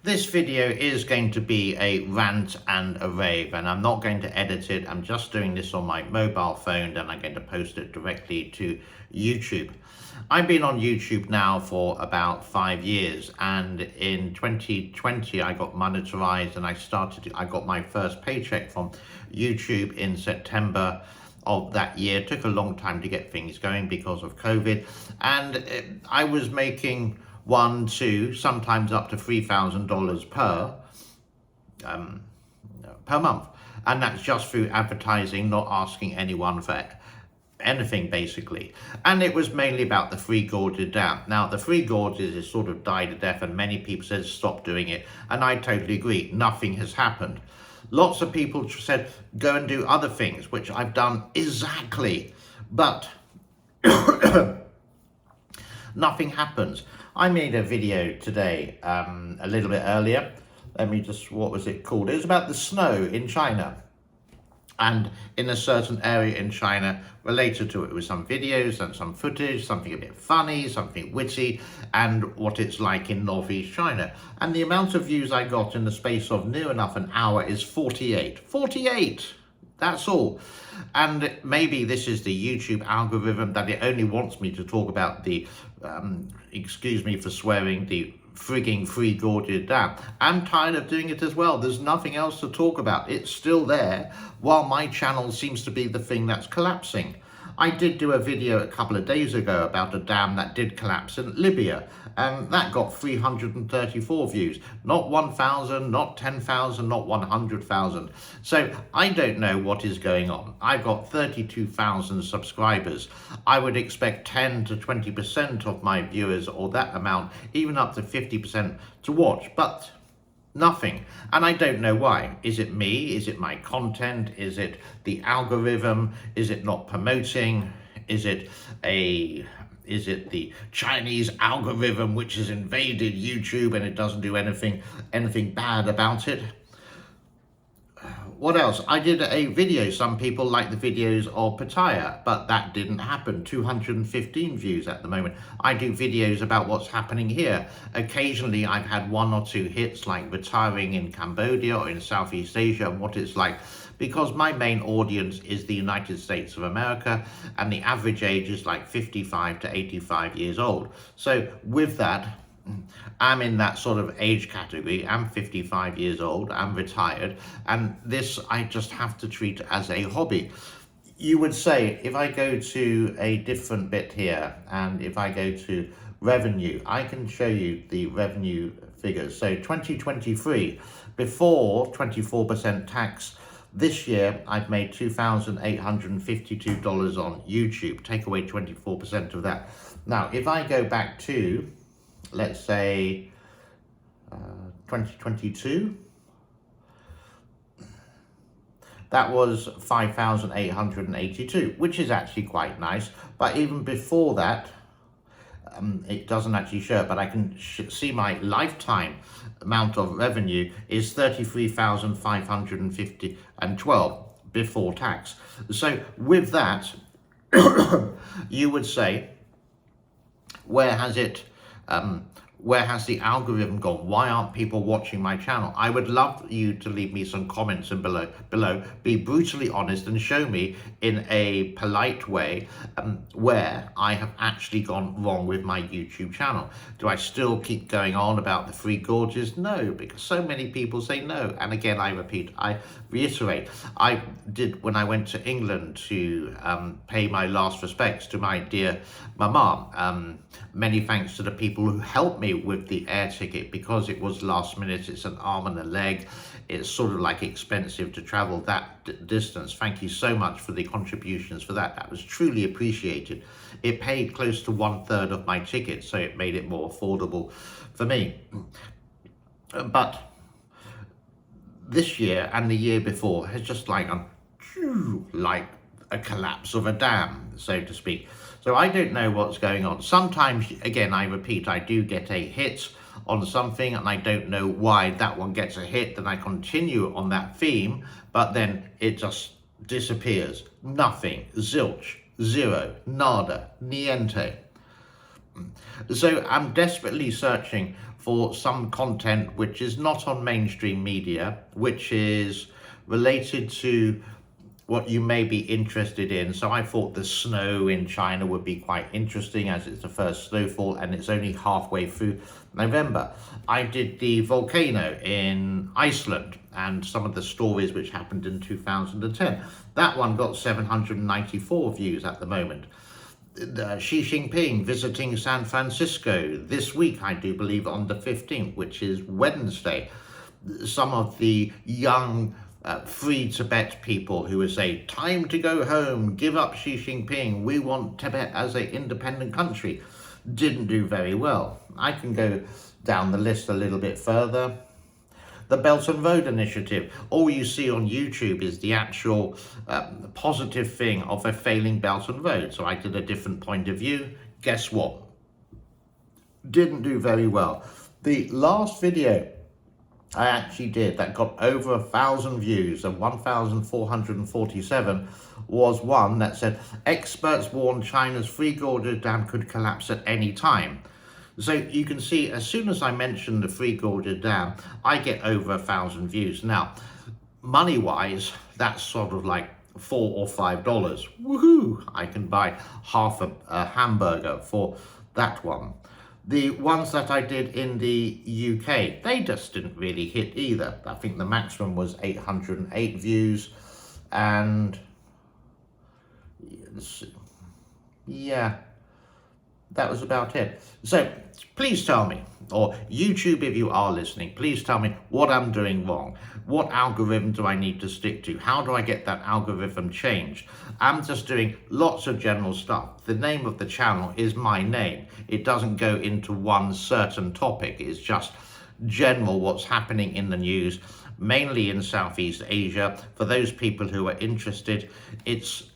This video is going to be a rant and a rave, and I'm not going to edit it. I'm just doing this on my mobile phone, and I'm going to post it directly to YouTube. I've been on YouTube now for about 5 years, and in 2020 I got monetized and I got my first paycheck from YouTube in September of that year. It took a long time to get things going because of COVID, and I was making one, two, sometimes up to $3,000 per month, and that's just through advertising, not asking anyone for anything basically. And it was mainly about the Three Gorges Dam. Now the Three Gorges is sort of died a death, and many people said stop doing it, and I totally agree. Nothing has happened. Lots of people said go and do other things, which I've done exactly, but nothing happens. I made a video today, a little bit earlier. What was it called? It was about the snow in China, and in a certain area in China related to it with some videos and some footage, something a bit funny, something witty, and what it's like in northeast China. And the amount of views I got in the space of near enough an hour is 48. 48! That's all. And maybe this is the YouTube algorithm, that it only wants me to talk about the, excuse me for swearing, the frigging Three Gorges Dam. I'm tired of doing it as well. There's nothing else to talk about. It's still there, while my channel seems to be the thing that's collapsing. I did do a video a couple of days ago about a dam that did collapse in Libya, and that got 334 views. Not 1,000, not 10,000, not 100,000. So I don't know what is going on. I've got 32,000 subscribers. I would expect 10 to 20% of my viewers, or that amount, even up to 50%, to watch, but nothing. And I don't know why. Is it me? Is it my content? Is it the algorithm? Is it not promoting? Is it the Chinese algorithm which has invaded YouTube and it doesn't do anything bad about it? What else? I did a video. Some people like the videos of Pattaya, but that didn't happen. 215 views at the moment. I do videos about what's happening here. Occasionally I've had 1 or 2 hits, like retiring in Cambodia or in Southeast Asia, and what it's like, because my main audience is the United States of America, and the average age is like 55 to 85 years old. So with that, I'm in that sort of age category. I'm 55 years old, I'm retired, and this I just have to treat as a hobby. You would say, if I go to a different bit here, and if I go to revenue, I can show you the revenue figures. So 2023, before 24% tax, this year I've made $2,852 on YouTube. Take away 24% of that. Now, if I go back to, let's say 2022, that was 5,882, which is actually quite nice. But even before that, it doesn't actually show it, but I can see my lifetime amount of revenue is 33,512 before tax. So with that, you would say, where has the algorithm gone? Why aren't people watching my channel? I would love you to leave me some comments below. Be brutally honest and show me in a polite way where I have actually gone wrong with my YouTube channel. Do I still keep going on about the Three Gorges? No, because so many people say no. And again, I reiterate, I did, when I went to England to pay my last respects to my dear mama, many thanks to the people who helped me with the air ticket, because it was last minute. It's an arm and a leg. It's sort of like expensive to travel that distance. Thank you so much for the contributions for that. That was truly appreciated. It paid close to 1/3 of my ticket, so it made it more affordable for me. But this year and the year before has just like a collapse of a dam, so to speak. So I don't know what's going on. Sometimes, again, I repeat, I do get a hit on something and I don't know why that one gets a hit. Then I continue on that theme, but then it just disappears. Nothing, zilch, zero, nada, niente. So I'm desperately searching for some content which is not on mainstream media, which is related to what you may be interested in. So I thought the snow in China would be quite interesting, as it's the first snowfall and it's only halfway through November. I did the volcano in Iceland and some of the stories which happened in 2010. That one got 794 views at the moment. Xi Jinping visiting San Francisco this week, I do believe, on the 15th, which is Wednesday. Some of the young free Tibet people who would say, time to go home, give up Xi Jinping, we want Tibet as an independent country, didn't do very well. I can go down the list a little bit further. The Belt and Road Initiative, all you see on YouTube is the actual positive thing of a failing Belt and Road. So I did a different point of view. Guess what? Didn't do very well. The last video I actually did that got over 1,000 views, and 1,447 was one that said, experts warn China's Three Gorges Dam could collapse at any time. So you can see, as soon as I mention the Three Gorges Dam, I get over 1,000 views. Now, money-wise, that's sort of like $4 or $5. Woohoo! I can buy half a hamburger for that one. The ones that I did in the UK, they just didn't really hit either. I think the maximum was 808 views, and yeah, that was about it. So please tell me, or YouTube if you are listening, please tell me what I'm doing wrong. What algorithm do I need to stick to? How do I get that algorithm changed? I'm just doing lots of general stuff. The name of the channel is my name. It doesn't go into one certain topic. It's just general what's happening in the news, mainly in Southeast Asia. For those people who are interested, it's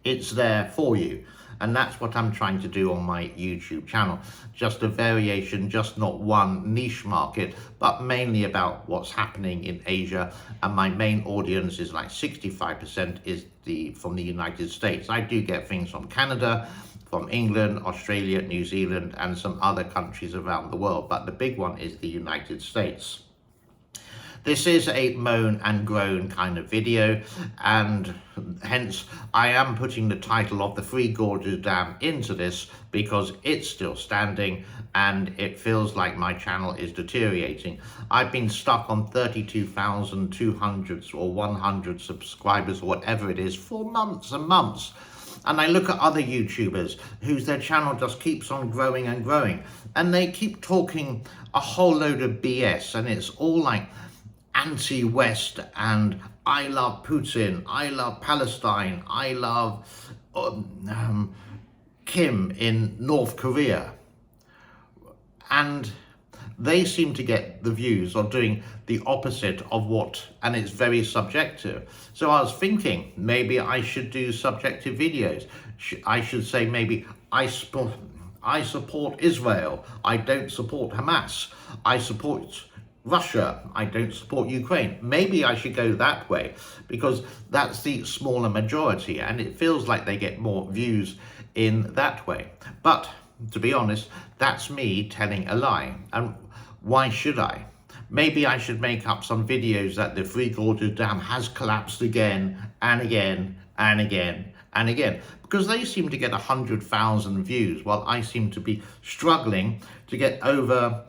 it's there for you. And that's what I'm trying to do on my YouTube channel. Just a variation, just not one niche market, but mainly about what's happening in Asia. And my main audience is like 65% is from the United States. I do get things from Canada, from England, Australia, New Zealand, and some other countries around the world. But the big one is the United States. This is a moan and groan kind of video, and hence I am putting the title of the Three Gorges Dam into this because it's still standing and it feels like my channel is deteriorating. I've been stuck on 32,200 or 100 subscribers or whatever it is for months and months. And I look at other YouTubers whose their channel just keeps on growing and growing, and they keep talking a whole load of BS, and it's all like anti-West and I love Putin, I love Palestine, I love Kim in North Korea. And they seem to get the views of doing the opposite of what, and it's very subjective. So I was thinking maybe I should do subjective videos. I should say maybe I support Israel, I don't support Hamas, I support Russia, I don't support Ukraine. Maybe I should go that way because that's the smaller majority and it feels like they get more views in that way. But to be honest, that's me telling a lie. And why should I? Maybe I should make up some videos that the Three Gorges Dam has collapsed again and again and again and again, because they seem to get 100,000 views while I seem to be struggling to get over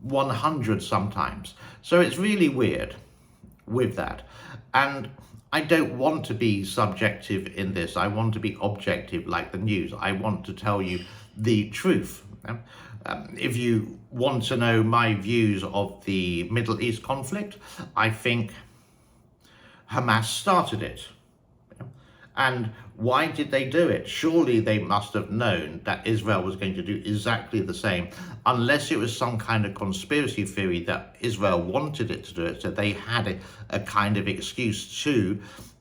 100 sometimes. So it's really weird with that. And I don't want to be subjective in this. I want to be objective like the news. I want to tell you the truth. If you want to know my views of the Middle East conflict, I think Hamas started it. And why did they do it? Surely they must have known that Israel was going to do exactly the same, unless it was some kind of conspiracy theory that Israel wanted it to do it, so they had a kind of excuse to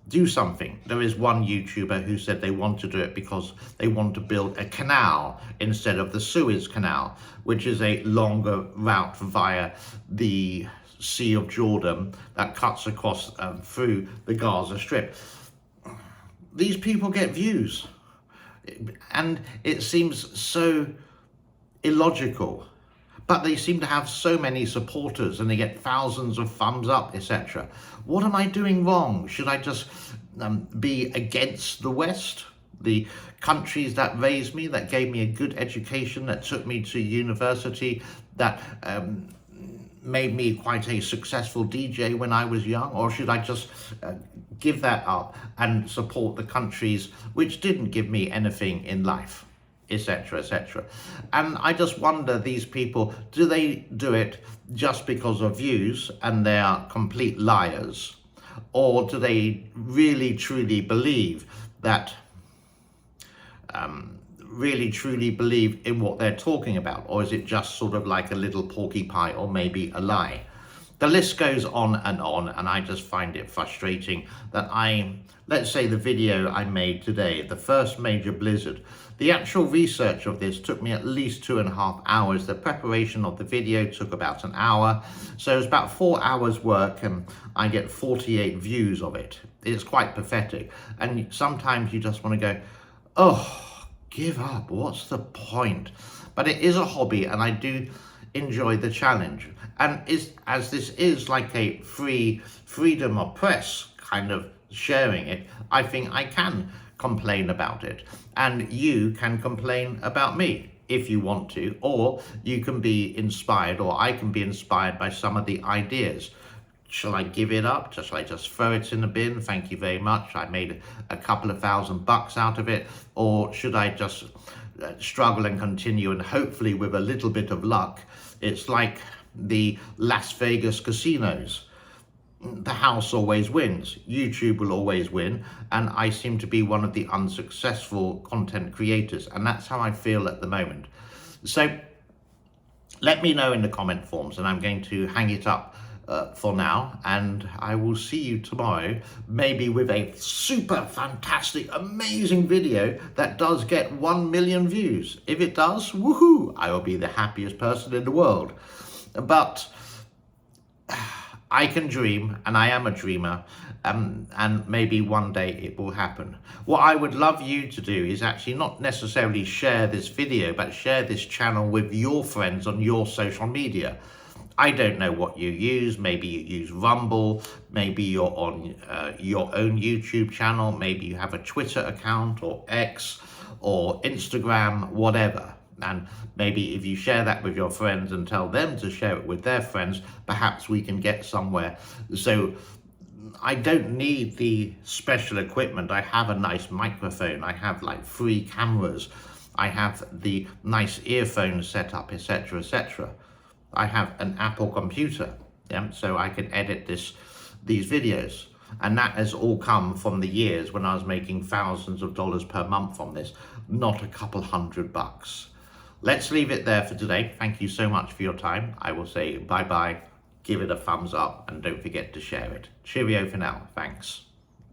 do something. There is one YouTuber who said they want to do it because they want to build a canal instead of the Suez Canal, which is a longer route via the Sea of Jordan that cuts across through the Gaza Strip. These people get views. And it seems so illogical. But they seem to have so many supporters and they get thousands of thumbs up, etc. What am I doing wrong? Should I just be against the West? The countries that raised me, that gave me a good education, that took me to university, that made me quite a successful DJ when I was young? Or should I just give that up and support the countries which didn't give me anything in life, etc., etc.? And I just wonder, these people, do they do it just because of views and they are complete liars? Or do they really truly believe that really truly believe in what they're talking about? Or is it just sort of like a little porcupine or maybe a lie? The list goes on, and I just find it frustrating that let's say the video I made today, the first major blizzard, the actual research of this took me at least 2.5 hours. The preparation of the video took about an hour. So it's about 4 hours work and I get 48 views of it. It's quite pathetic. And sometimes you just want to go, oh, give up, what's the point? But it is a hobby and I do enjoy the challenge. And as this is like a freedom of press kind of sharing it, I think I can complain about it. And you can complain about me if you want to, or you can be inspired, or I can be inspired by some of the ideas. Shall I give it up? Shall I just throw it in the bin? Thank you very much. I made a couple of $1,000 out of it. Or should I just struggle and continue, and hopefully with a little bit of luck, it's like the Las Vegas casinos. The house always wins. YouTube will always win. And I seem to be one of the unsuccessful content creators. And that's how I feel at the moment. So let me know in the comment forms, and I'm going to hang it up for now, and I will see you tomorrow, maybe with a super fantastic amazing video that does get 1 million views. If it does, woohoo, I will be the happiest person in the world. But I can dream, and I am a dreamer, and maybe one day it will happen. What I would love you to do is actually not necessarily share this video, but share this channel with your friends on your social media. I don't know what you use. Maybe you use Rumble, maybe you're on your own YouTube channel, maybe you have a Twitter account or X or Instagram, whatever. And maybe if you share that with your friends and tell them to share it with their friends, perhaps we can get somewhere. So I don't need the special equipment. I have a nice microphone. I have like 3 cameras. I have the nice earphones set up, etc., etc. I have an Apple computer, yeah, so I can edit these videos. And that has all come from the years when I was making thousands of dollars per month on this, not a couple $100. Let's leave it there for today. Thank you so much for your time. I will say bye-bye, give it a thumbs up, and don't forget to share it. Cheerio for now. Thanks.